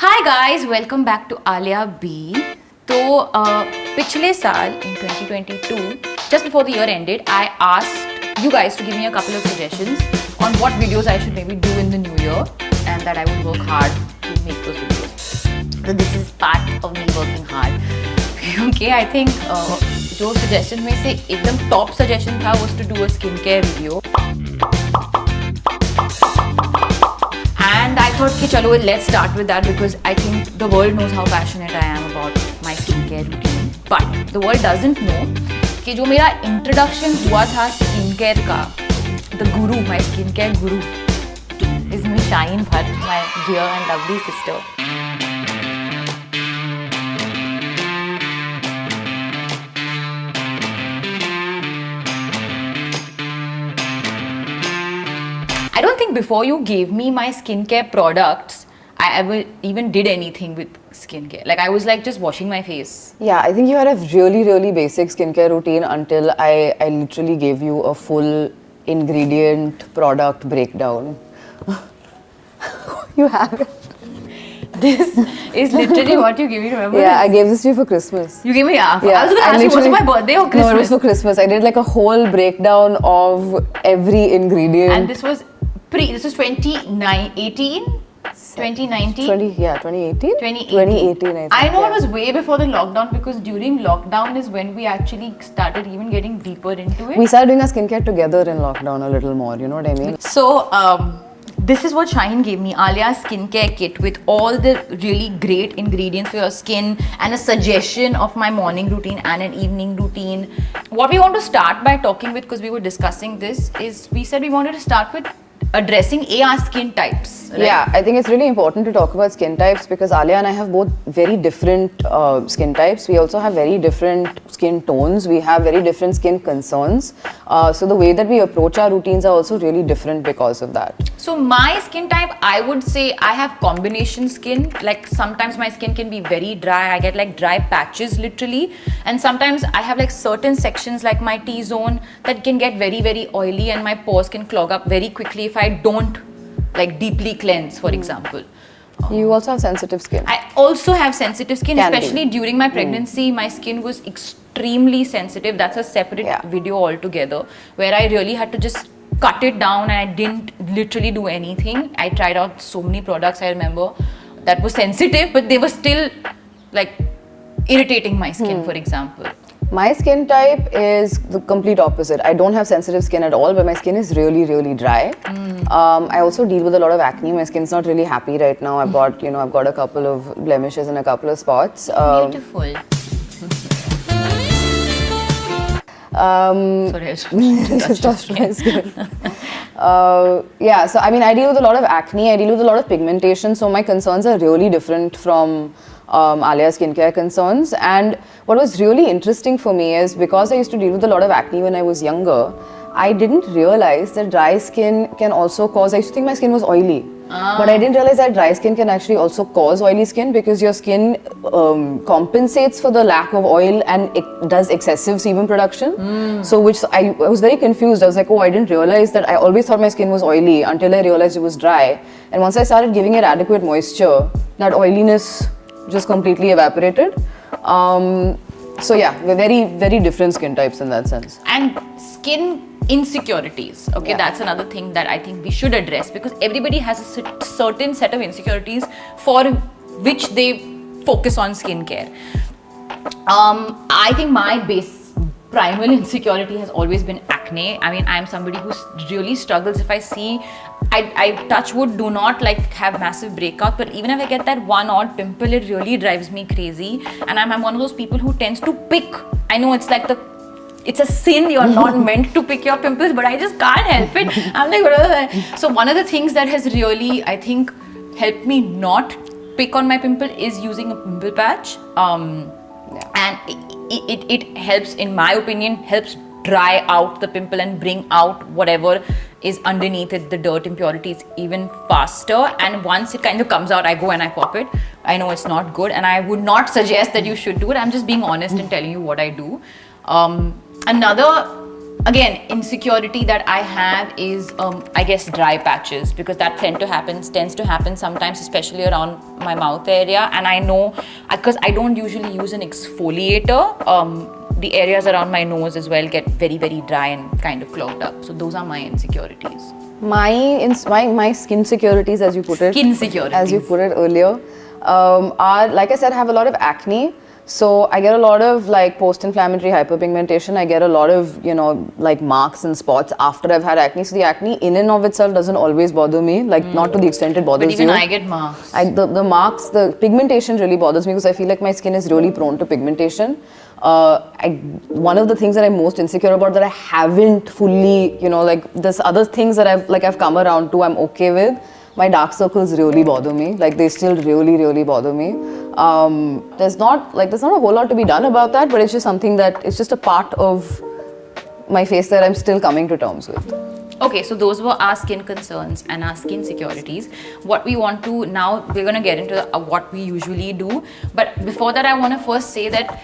Hi guys, welcome back to Alia B. तो पिछले साल in 2022, just before the year ended, I asked you guys to give me a couple of suggestions on what videos I should maybe do in the new year and that I would work hard to make those videos. So this is part of me working hard. क्योंकि I think जो suggestion में से एकदम top suggestion था was to do a skincare video. And I thought कि चलो let's start with that because I think the world knows how passionate I am about my skincare routine. But the world doesn't know कि जो मेरा introduction हुआ था skincare का, the guru, my skincare guru is Miss Shaheen Bhatt, my dear and lovely sister. I don't think before you gave me my skincare products, I ever even did anything with skincare. Like I was like just washing my face. Yeah, I think you had a really basic skincare routine until I literally gave you a full ingredient product breakdown. You have it. This is literally what you gave me, remember? Yeah, I gave this to you for Christmas. You gave me I was going to I ask you, was it literally- my birthday or Christmas? No, it was for Christmas. I did like a whole breakdown of every ingredient. And this was 2018? 2019? 2018? 2018. I think. I know it was way before the lockdown because during lockdown is when we actually started even getting deeper into it. We started doing our skincare together in lockdown a little more, you know what I mean? So, this is what Shaheen gave me, Alia's skincare kit with all the really great ingredients for your skin and a suggestion of my morning routine and an evening routine. What we want to start by talking with, because we were discussing this, is we said we wanted to start with addressing our skin types. Right? Yeah, I think it's really important to talk about skin types because Alia and I have both very different skin types. We also have very different skin tones. We have very different skin concerns. So the way that we approach our routines are also really different because of that. So my skin type, I would say I have combination skin. Like sometimes my skin can be very dry. I get like dry patches literally. And sometimes I have like certain sections like my T-zone that can get very oily and my pores can clog up very quickly if I don't like deeply cleanse, for example. You also have sensitive skin. I also have sensitive skin, Can be. especially during my pregnancy. My skin was extremely sensitive. That's a separate video altogether where I really had to just cut it down and I didn't literally do anything. I tried out so many products, I remember, that were sensitive, but they were still like irritating my skin, for example. My skin type is the complete opposite. I don't have sensitive skin at all, but my skin is really dry. I also deal with a lot of acne. My skin's not really happy right now. I've got a couple of blemishes and a couple of spots. Beautiful. Sorry, I just touched my skin. Yeah, so I mean, I deal with a lot of acne. I deal with a lot of pigmentation. So my concerns are really different from Alia's skincare concerns. And what was really interesting for me is because I used to deal with a lot of acne when I was younger, I didn't realize that dry skin can also cause, I used to think my skin was oily. But I didn't realize that dry skin can actually also cause oily skin because your skin compensates for the lack of oil and it does excessive sebum production. So which I was very confused. I was like, oh, I didn't realize that. I always thought my skin was oily until I realized it was dry. And once I started giving it adequate moisture, that oiliness just completely evaporated. So yeah, we're very different skin types in that sense. And skin insecurities, okay, that's another thing that I think we should address because everybody has a certain set of insecurities for which they focus on skincare. I think my primal insecurity has always been acne. I mean, I'm somebody who really struggles if I see, I touch wood, do not like have massive breakout, but even if I get that one odd pimple, it really drives me crazy. And I'm one of those people who tends to pick. I know it's like it's a sin, you're not meant to pick your pimples, but I just can't help it. I'm like, whatever. So one of the things that has really, I think, helped me not pick on my pimple is using a pimple patch. And it helps, in my opinion, helps dry out the pimple and bring out whatever is underneath it, the dirt, impurities, even faster. And once it kind of comes out, I go and I pop it. I know it's not good and I would not suggest that you should do it. I'm just being honest and telling you what I do. Another again, insecurity that I have is, I guess, dry patches, because that tends to happen sometimes, especially around my mouth area. And I know, because I don't usually use an exfoliator, the areas around my nose as well get very, very dry and kind of clogged up. So those are my insecurities. My skin insecurities, as you put it, earlier, are, like I said, I have a lot of acne. So I get a lot of like post-inflammatory hyperpigmentation. I get a lot of, like marks and spots after I've had acne. So the acne in and of itself doesn't always bother me, like not to the extent it bothers you. But even I get marks. The marks, the pigmentation really bothers me because I feel like my skin is really prone to pigmentation. One of the things that I'm most insecure about that I haven't fully, like there's other things that I've come around to, I'm okay with. My dark circles really bother me. Like they still really, really bother me. There's not a whole lot to be done about that, but it's just something that it's just a part of my face that I'm still coming to terms with. Okay, so those were our skin concerns and our skin insecurities. What we want to now, we're going to get into what we usually do. But before that, I want to first say that,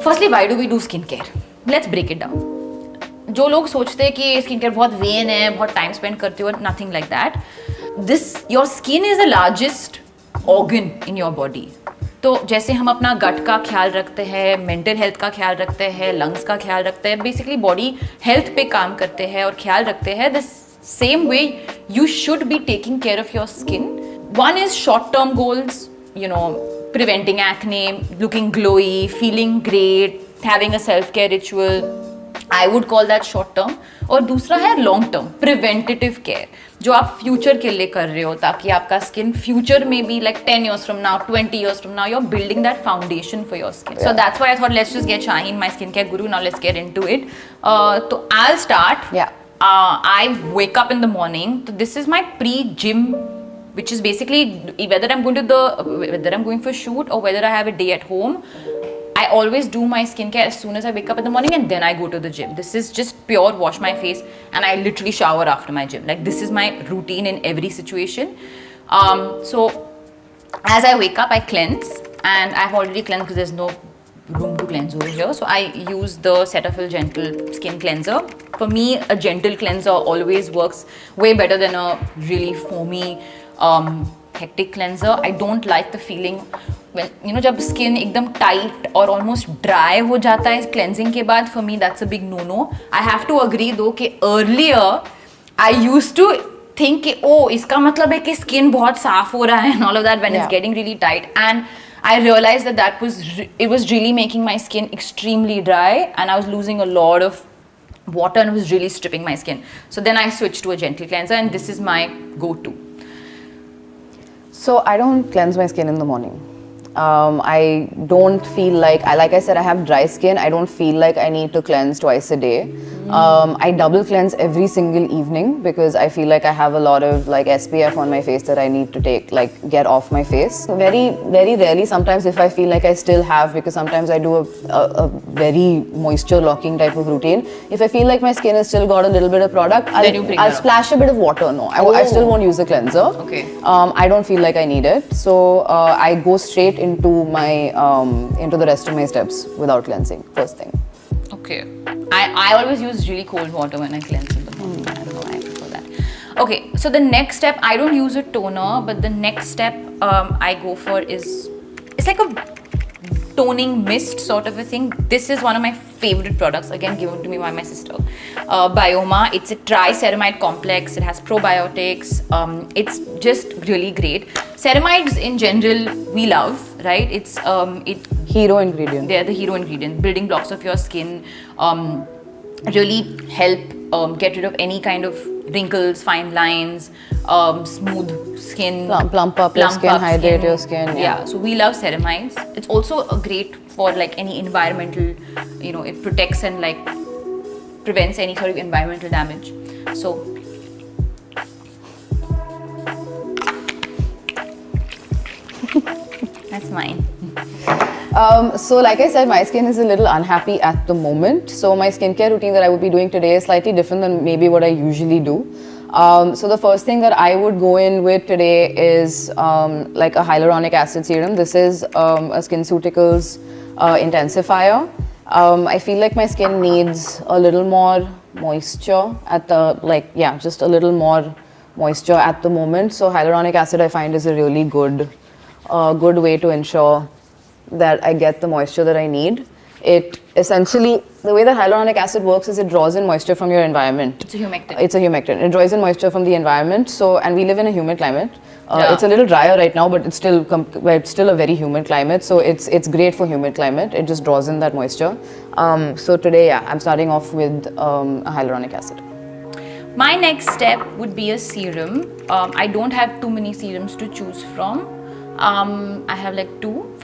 firstly, why do we do skincare? Let's break it down. जो लोग सोचते हैं कि skin care बहुत when है, बहुत time spend करते हो, nothing like that. Your skin is the largest organ in your body. तो जैसे हम अपना गट का ख्याल रखते हैं, मेंटल हेल्थ का ख्याल रखते हैं, लंग्स का ख्याल रखते हैं, बेसिकली बॉडी हेल्थ पे काम करते हैं और ख्याल रखते हैं, the same way you should be taking care of your skin. One is short term goals, preventing acne, looking glowy, feeling great, having a self-care ritual. I would call that short term. और दूसरा है long term, preventative care, जो आप future के लिए कर रहे हो ताकि आपका स्किन फ्यूचर में भी like 10 years from now, 20 years from now, you're building that foundation for your skin. So that's why I thought let's just get Shaheen, my skincare guru. Now let's get into it. So I'll start. Yeah. I wake up in the morning. So this is my pre-gym, which is basically whether I'm going for a shoot or whether I have a day at home. I always do my skincare as soon as I wake up in the morning, and then I go to the gym. This is just pure wash my face, and I literally shower after my gym. Like this is my routine in every situation. So as I wake up, I cleanse, and I've already cleansed because there's no room to cleanse over here. So I use the Cetaphil Gentle Skin Cleanser. For me, a gentle cleanser always works way better than a really foamy, hectic cleanser. I don't like the feeling when जब skin एकदम tight और almost dry हो जाता है cleansing के बाद. For me that's a big no no. I have to agree though कि earlier I use to think कि इसका मतलब है कि स्किन बहुत साफ हो रहा है and all of that when it's getting really tight. And I realized that it was really making my skin extremely dry, and I was losing a lot of water and it was really stripping my skin. So then I switched to a gentle cleanser, and this is my go-to. So I don't cleanse my skin in the morning. I don't feel like I said, I have dry skin. I don't feel like I need to cleanse twice a day. I double cleanse every single evening because I feel like I have a lot of like SPF on my face that I need to get off my face. So very, very rarely, sometimes if I feel like I still have, because sometimes I do a very moisture locking type of routine. If I feel like my skin has still got a little bit of product, I'll splash a bit of water. No, I still won't use a cleanser. Okay. I don't feel like I need it. So I go straight into my into the rest of my steps without cleansing first thing. Okay. I always use really cold water when I cleanse in the morning. I don't know why I prefer that. Okay, so the next step, I don't use a toner, but the next step I go for is, it's like a toning mist sort of a thing. This is one of my favorite products, again given to me by my sister. Bioma. It's a triceramide complex. It has probiotics. It's just really great. Ceramides in general we love, right? It's Hero ingredient. They're the hero ingredient. Building blocks of your skin, really help get rid of any kind of wrinkles, fine lines, smooth skin, plump up your skin, hydrate your skin. Yeah, so we love ceramides. It's also great for like any environmental, it protects and like prevents any sort of environmental damage. So that's mine. So like I said, my skin is a little unhappy at the moment. So my skincare routine that I would be doing today is slightly different than maybe what I usually do. So the first thing that I would go in with today is like a hyaluronic acid serum. This is a SkinCeuticals intensifier. I feel like my skin needs a little more moisture at the, just a little more moisture at the moment. So hyaluronic acid I find is a really good way to ensure that I get the moisture that I need. It essentially, the way that hyaluronic acid works is it draws in moisture from your environment. It's a humectant. It's a humectant. It draws in moisture from the environment. So, and we live in a humid climate. Yeah. It's a little drier right now, but it's still a very humid climate. So it's great for humid climate. It just draws in that moisture. So today, I'm starting off with a hyaluronic acid. My next step would be a serum. I don't have too many serums to choose from. I have like 2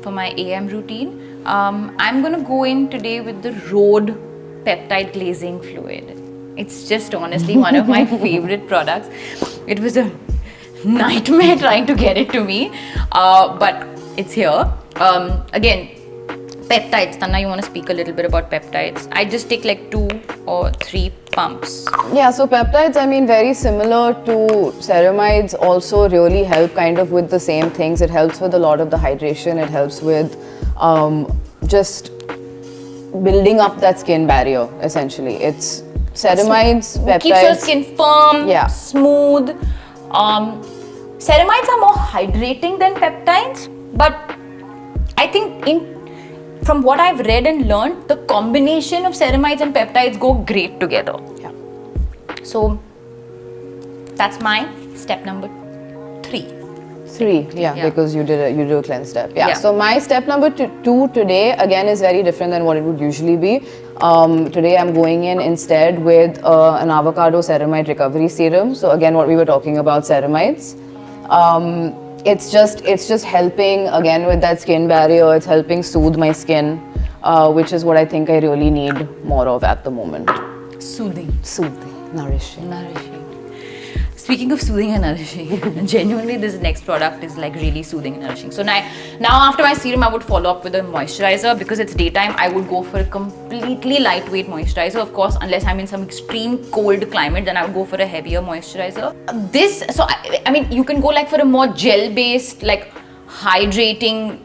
for my AM routine. I'm gonna go in today with the Rhode Peptide Glazing Fluid. It's just honestly one of my favorite products. It was a nightmare trying to get it to me, but it's here. Again, peptides. Tanna, you want to speak a little bit about peptides? I just take like 2 or 3 pumps. Yeah, so peptides, I mean, very similar to ceramides, also really help kind of with the same things. It helps with a lot of the hydration. It helps with just building up that skin barrier, essentially. It's ceramides, peptides. Keeps your skin firm, Yeah. smooth. Ceramides are more hydrating than peptides, but I think from what I've read and learned, the combination of ceramides and peptides go great together. Yeah. So that's my step number 3. 3, yeah, Yeah. because you do a cleanse step. Yeah. Yeah. So my step number 2 today again is very different than what it would usually be. Today I'm going in instead with an avocado ceramide recovery serum. So again, what we were talking about, ceramides. It's just helping again with that skin barrier. It's helping soothe my skin, which is what I think I really need more of at the moment. Soothing. Soothing, nourishing. Nourishing. Speaking of soothing and nourishing, genuinely this next product is like really soothing and nourishing. So now after my serum, I would follow up with a moisturizer. Because it's daytime, I would go for a completely lightweight moisturizer. Of course, unless I'm in some extreme cold climate, then I would go for a heavier moisturizer. I mean, you can go like for a more gel-based, like hydrating,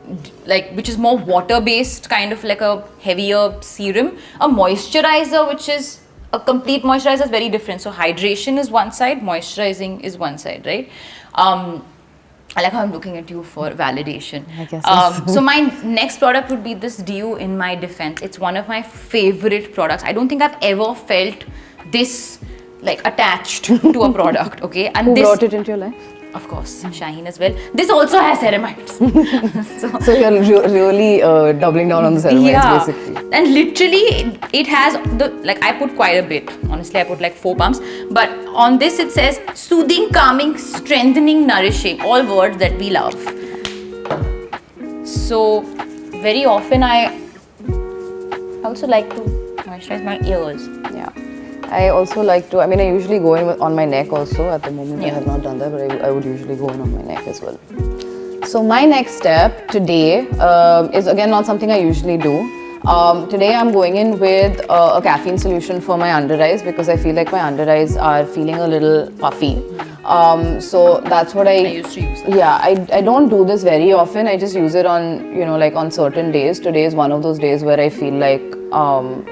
like which is more water-based, kind of like a heavier serum. A moisturizer, which is a complete moisturizer, is very different. So hydration is one side, moisturizing is one side, right? I like how I'm looking at you for validation. I guess yes. So my next product would be this Deo In My Defense. It's one of my favorite products. I don't think I've ever felt this like attached to a product, okay? And Who this brought it into your life? Of course, Shaheen as well. This also has ceramides. So you're really doubling down on the ceramides, basically. And literally it has I put quite a bit. Honestly, I put like 4 pumps. But on this it says soothing, calming, strengthening, nourishing. All words that we love. So very often I also like to moisturize my ears. Yeah. I also like to, I mean, I usually go in on my neck also. At the moment, I Yeah. have not done that, but I would usually go in on my neck as well. So my next step today is again not something I usually do. Today I'm going in with a caffeine solution for my under eyes because I feel like my under eyes are feeling a little puffy. So that's what I used to use that. Yeah, I don't do this very often. I just use it on, like on certain days. Today is one of those days where I feel like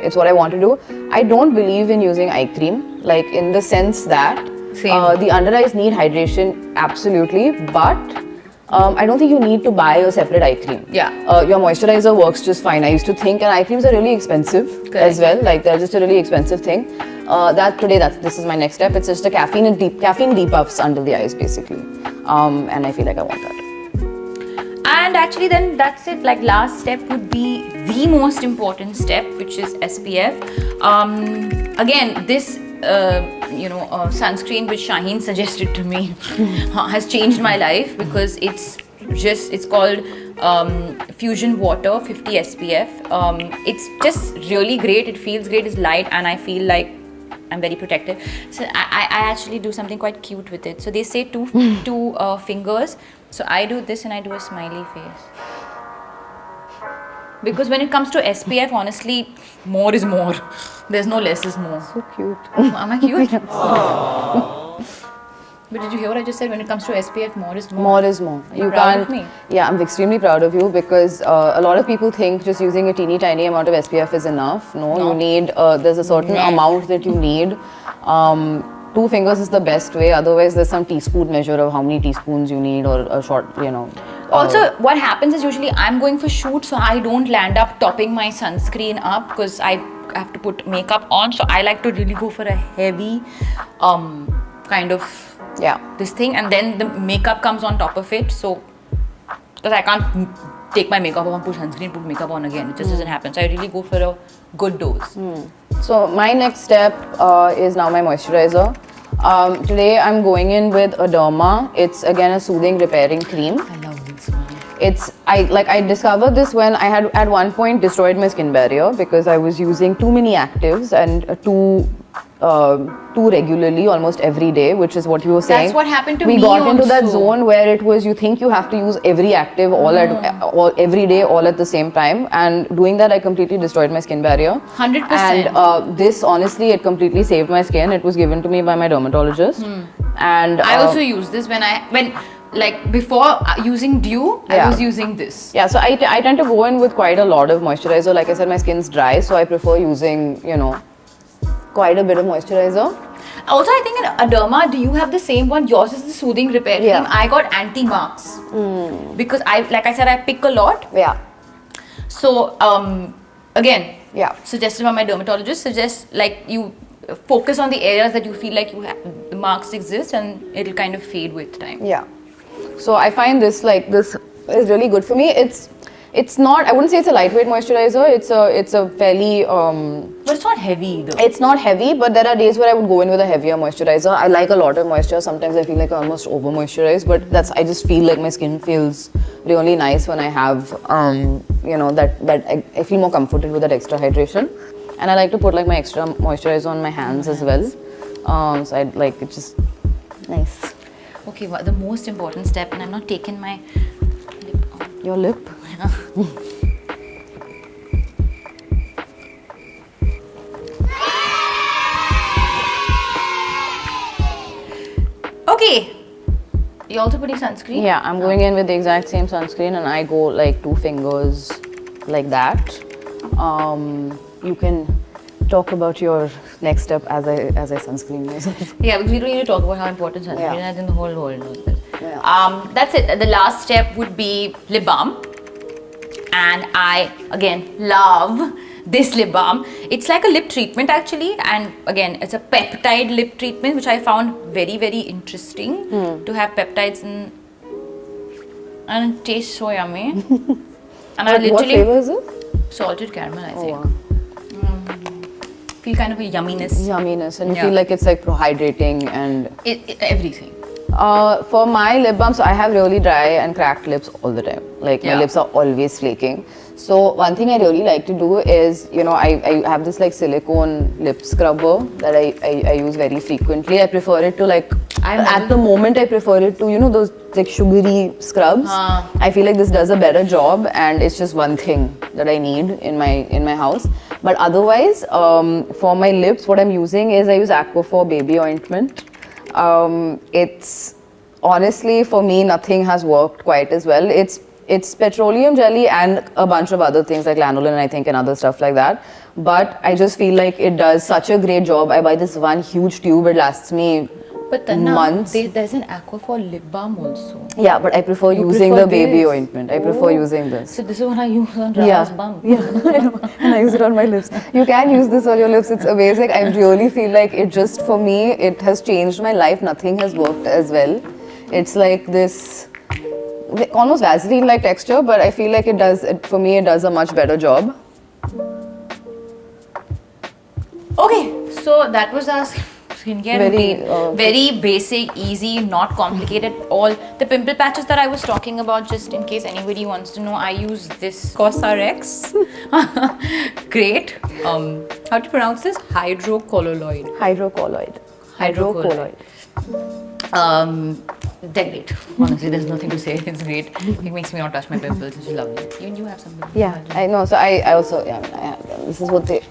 it's what I want to do. I don't believe in using eye cream, like in the sense that the under eyes need hydration, absolutely, but I don't think you need to buy a separate eye cream. Yeah. Your moisturizer works just fine. I used to think, and eye creams are really expensive as well. Like they're just a really expensive thing. This is my next step. It's just a caffeine depuffs under the eyes, basically, and I feel like I want that. And actually then that's it. Like last step would be the most important step, which is SPF. Again, this sunscreen which Shaheen suggested to me has changed my life because it's called Fusion Water 50 SPF. It's just really great. It feels great. It's light, and I feel like I'm very protective. So I actually do something quite cute with it. So they say two fingers. So I do this and I do a smiley face. Because when it comes to SPF, honestly, more is more. There's no less is more. So cute. Am I cute? But did you hear what I just said? When it comes to SPF, more is more. More is more. Are you proud of me? Yeah, I'm extremely proud of you because a lot of people think just using a teeny tiny amount of SPF is enough. No. You need, there's a certain amount that you need. 2 fingers is the best way. Otherwise, there's some teaspoon measure of how many teaspoons you need or a short, Also, what happens is usually I'm going for shoot, so I don't land up topping my sunscreen up because I have to put makeup on. So I like to really go for a heavy kind of this thing, and then the makeup comes on top of it. So because I can't take my makeup off and put sunscreen, put makeup on again. It just doesn't happen. So I really go for a good dose. So my next step is now my moisturizer. Today I'm going in with a Derma. It's again a soothing repairing cream. I love this one. I discovered this when I had at one point destroyed my skin barrier because I was using too many actives and too regularly, almost every day, which is what you were saying. That's what happened to me. We got into that zone where it was you think you have to use every active every day, all at the same time, and doing that I completely destroyed my skin barrier. 100%. And this honestly, it completely saved my skin. It was given to me by my dermatologist, and I also use this when before using dew, I was using this. Yeah, so I tend to go in with quite a lot of moisturizer. Like I said, my skin's dry, so I prefer using quite a bit of moisturizer. Also, I think in Derma, do you have the same one? Yours is the soothing repair cream. I got anti-marks because like I said, I pick a lot. Yeah. So again, suggested by my dermatologist, suggests you focus on the areas that you feel like the marks exist, and it'll kind of fade with time. Yeah. So I find this is really good for me. It's not, I wouldn't say it's a lightweight moisturizer. It's a fairly but it's not heavy either. It's not heavy, but there are days where I would go in with a heavier moisturizer. I like a lot of moisture. Sometimes I feel like I almost over moisturize, but I just feel like my skin feels really nice when I have that I feel more comforted with that extra hydration. And I like to put my extra moisturizer on my hands as well. So I like it, just nice. Okay, well, the most important step, and I'm not taking my lip on. Your lip? Okay. You also putting sunscreen? Yeah, I'm going in with the exact same sunscreen, and I go 2 fingers like that. You can talk about your next step as I sunscreen myself. Yeah, because we don't need to talk about how important sunscreen is. I think the whole world knows that. Yeah. That's it. The last step would be lip balm. And I, again, love this lip balm. It's like a lip treatment actually. And again, it's a peptide lip treatment, which I found very, very interesting to have peptides in. And it tastes so yummy. And I literally... What flavor is it? Salted caramel, I think. Oh, wow. Feel kind of a yumminess. Yumminess, and you feel like it's hydrating and... Everything. For my lip balm, so I have really dry and cracked lips all the time. My lips are always flaking. So one thing I really like to do is, I have this silicone lip scrubber that I use very frequently. I prefer it to at the moment I prefer it to, those sugary scrubs. I feel like this does a better job, and it's just one thing that I need in my house. But otherwise, for my lips, what I'm using is I use Aquaphor baby ointment. It's honestly, for me, nothing has worked quite as well. It's petroleum jelly and a bunch of other things like lanolin, I think, and other stuff like that. But I just feel like it does such a great job. I buy this one huge tube, it lasts me months. There's an Aquaphor lip balm also. Yeah, but I prefer using the baby ointment. I prefer using this. So this is what I use on Rava's bum. Yeah, I know. And I use it on my lips. You can use this on your lips. It's amazing. I really feel like it just, for me, it has changed my life. Nothing has worked as well. It's like this almost Vaseline-like texture, but I feel like for me, it does a much better job. Okay, so that was our skincare routine. Very basic, easy, not complicated. All the pimple patches that I was talking about, just in case anybody wants to know, I use this CosRx. Great. How to pronounce this? Hydrocolloid. They're great. Honestly, there's nothing to say. It's great. It makes me not touch my pimples. It's lovely. Even you have some pimples. Yeah, I know. So I also, I have them. This is what they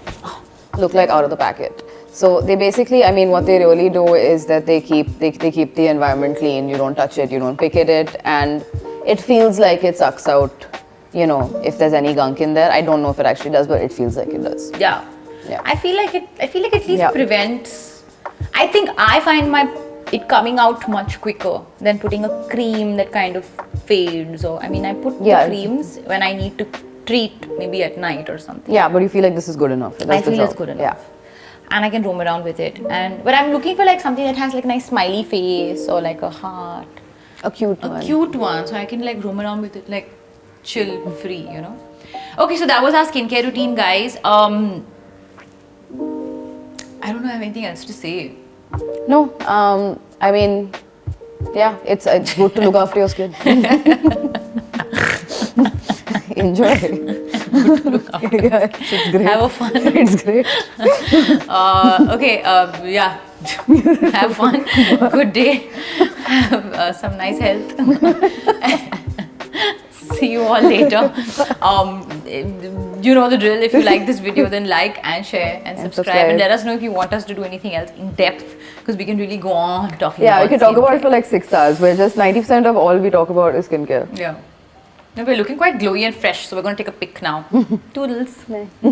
look like out of the packet. So they basically, I mean, what they really do is that they keep the environment clean. You don't touch it, you don't pick at it, and it feels like it sucks out, you know, if there's any gunk in there. I don't know if it actually does, but it feels like it does. Yeah. Yeah. I feel like at least Yeah. prevents. I think I find it coming out much quicker than putting a cream that kind of fades. Or I mean, I put Yeah. the creams when I need to treat, maybe at night or something. Yeah, but you feel like this is good enough. It does I the feel it's job. good enough. Yeah. And I can roam around with it. But I'm looking for like something that has like a nice smiley face or like a heart. A cute A one. cute one, so I can like roam around with it, like chill, free, you know. Okay, so that was our skincare routine, guys. I don't know, I have anything else to say. No, I mean, yeah, it's good to look after your skin. Enjoy. Yeah, it's great. Have a fun. It's great. Okay, yeah. Have fun. Good day. Have some nice health. See you all later. You know the drill. If you like this video, then like and share and subscribe. And let us know if you want us to do anything else in depth, because we can really go on talking Yeah, about we can talk about it skincare. for like 6 hours, where just 90% of all we talk about is skincare. Yeah. Now we're looking quite glowy and fresh, so we're going to take a pic now. Toodles.